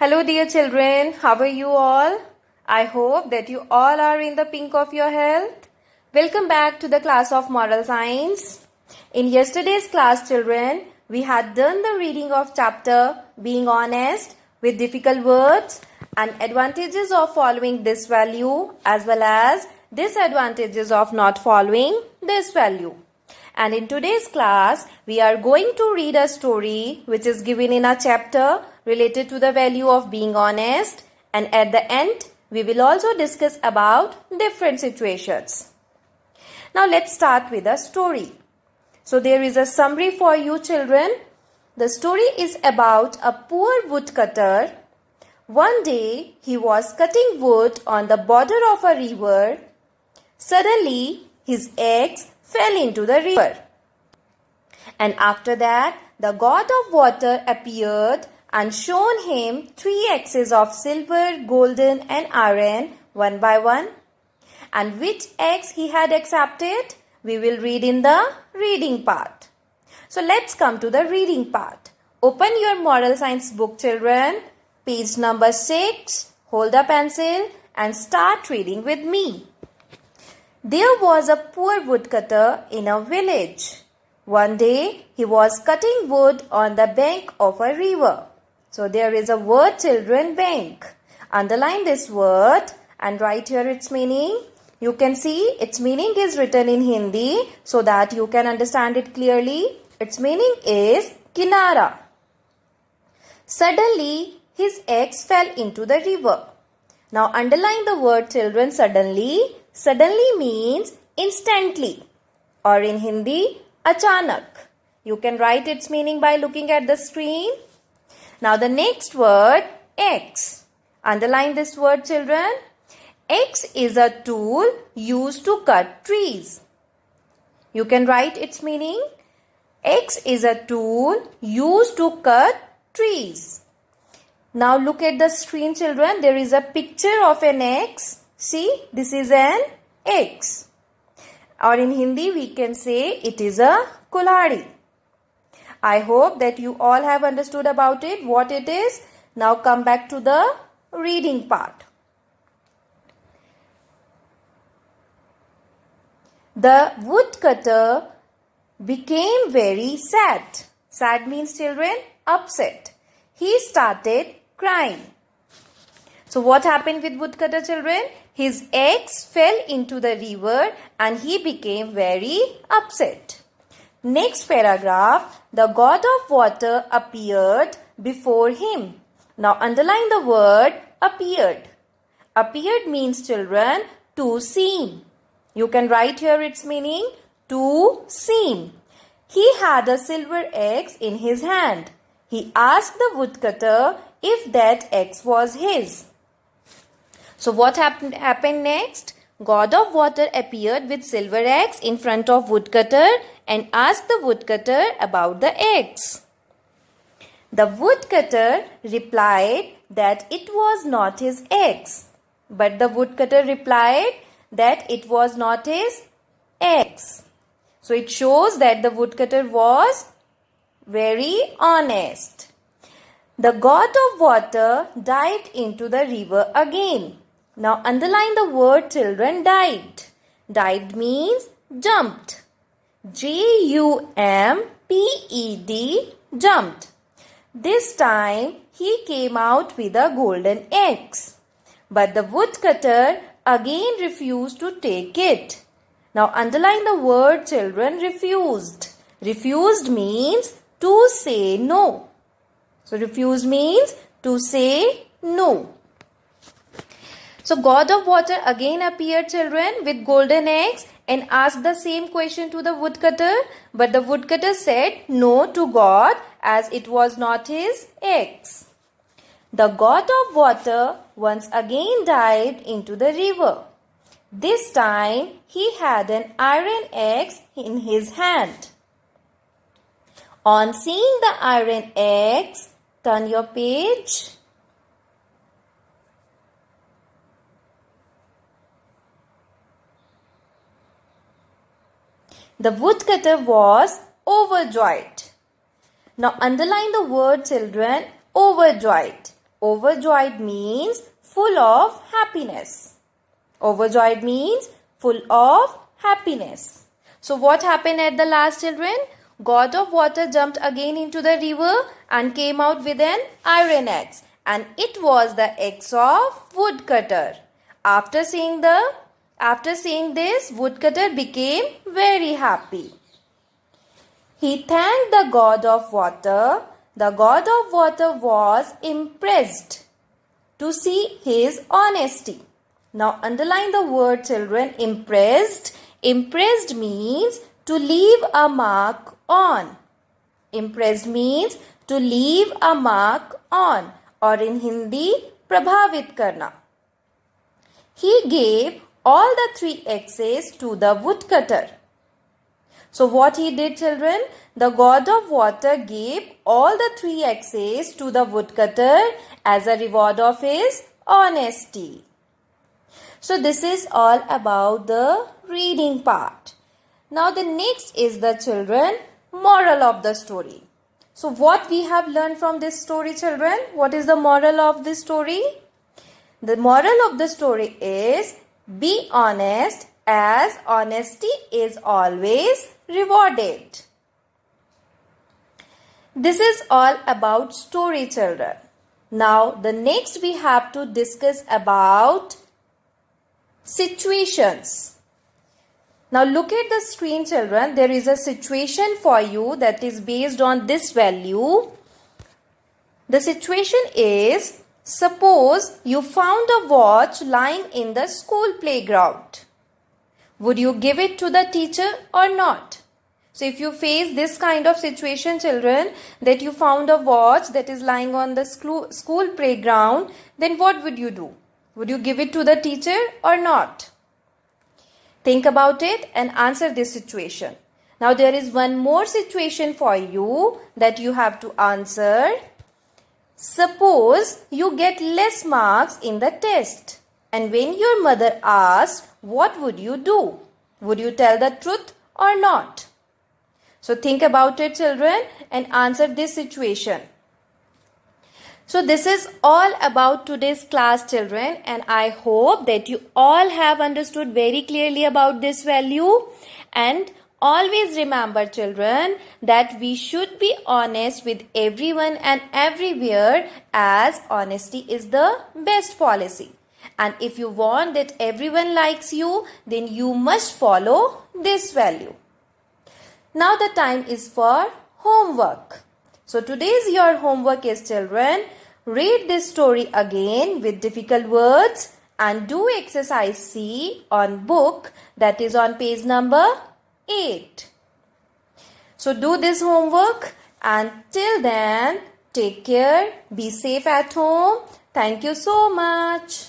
Hello dear children, how are you all? I hope that you all are in the pink of your health. Welcome back to the class of moral science. In yesterday's class children, we had done the reading of chapter Being Honest with difficult words and advantages of following this value as well as disadvantages of not following this value. And in today's class, we are going to read a story which is given in a chapter related to the value of being honest. And at the end, we will also discuss about different situations. Now let's start with a story. So there is a summary for you children. The story is about a poor woodcutter. One day, he was cutting wood on the border of a river. Suddenly, his axe fell into the river. And after that, the god of water appeared and shown him 3 axes of silver, golden and iron one by one. And which axe he had accepted, we will read in the reading part. So let's come to the reading part. Open your moral science book children, page number 6, hold a pencil and start reading with me. There was a poor woodcutter in a village. One day, he was cutting wood on the bank of a river. So there is a word children, bank. Underline this word and write here its meaning. You can see its meaning is written in Hindi so that you can understand it clearly. Its meaning is kinara. Suddenly, his axe fell into the river. Now underline the word children, suddenly. Suddenly means instantly, or in Hindi, achanak. You can write its meaning by looking at the screen. Now the next word, axe. Underline this word children. Axe is a tool used to cut trees. You can write its meaning. Axe is a tool used to cut trees. Now look at the screen children. There is a picture of an axe. See, this is an axe. Or in Hindi, we can say it is a kulhadi. I hope that you all have understood about it, what it is. Now come back to the reading part. The woodcutter became very sad. Sad means children, upset. He started crying. So what happened with woodcutter children? His axe fell into the river and he became very upset. Next paragraph, the god of water appeared before him. Now underline the word appeared. Appeared means children, to seem. You can write here its meaning, to seem. He had a silver axe in his hand. He asked the woodcutter if that axe was his. So what happened next? God of water appeared with silver axe in front of woodcutter and asked the woodcutter about the axe. The woodcutter replied that it was not his axe. But the woodcutter replied that it was not his axe. So it shows that the woodcutter was very honest. The god of water dived into the river again. Now underline the word children, dived. Dived means jumped. Jumped. Jumped. This time he came out with a golden axe. But the woodcutter again refused to take it. Now underline the word children, refused. Refused means to say no. So refused means to say no. So god of water again appeared children with golden axe and asked the same question to the woodcutter. But the woodcutter said no to God as it was not his axe. The god of water once again dived into the river. This time he had an iron axe in his hand. On seeing the iron axe, turn your page. The woodcutter was overjoyed. Now underline the word children, overjoyed. Overjoyed means full of happiness. Overjoyed means full of happiness. So what happened at the last, children? God of water jumped again into the river and came out with an iron axe, and it was the axe of woodcutter. After seeing this, woodcutter became very happy. He thanked the god of water. The god of water was impressed to see his honesty. Now underline the word, children, impressed. Impressed means to leave a mark on. Impressed means to leave a mark on, or in Hindi, prabhavit karna. He gave all the 3 axes to the woodcutter. So what he did, children? The god of water gave all the 3 axes to the woodcutter as a reward of his honesty. So this is all about the reading part. Now the next is the, children, moral of the story. So what we have learned from this story, children? What is the moral of this story? The moral of the story is be honest, as honesty is always rewarded. This is all about story, children. Now the next we have to discuss about situations. Now look at the screen, children. There is a situation for you that is based on this value. The situation is, suppose you found a watch lying in the school playground. Would you give it to the teacher or not? So if you face this kind of situation, children, that you found a watch that is lying on the school playground, then what would you do? Would you give it to the teacher or not? Think about it and answer this situation. Now there is one more situation for you that you have to answer. Suppose you get less marks in the test, and when your mother asks, what would you do? Would you tell the truth or not? So think about it, children, and answer this situation. So this is all about today's class, children, and I hope that you all have understood very clearly about this value. And always remember, children, that we should be honest with everyone and everywhere, as honesty is the best policy. And if you want that everyone likes you, then you must follow this value. Now the time is for homework. So today's your homework is, children, read this story again with difficult words and do exercise C on book, that is on page number 8. So do this homework, and till then, take care, be safe at home. Thank you so much.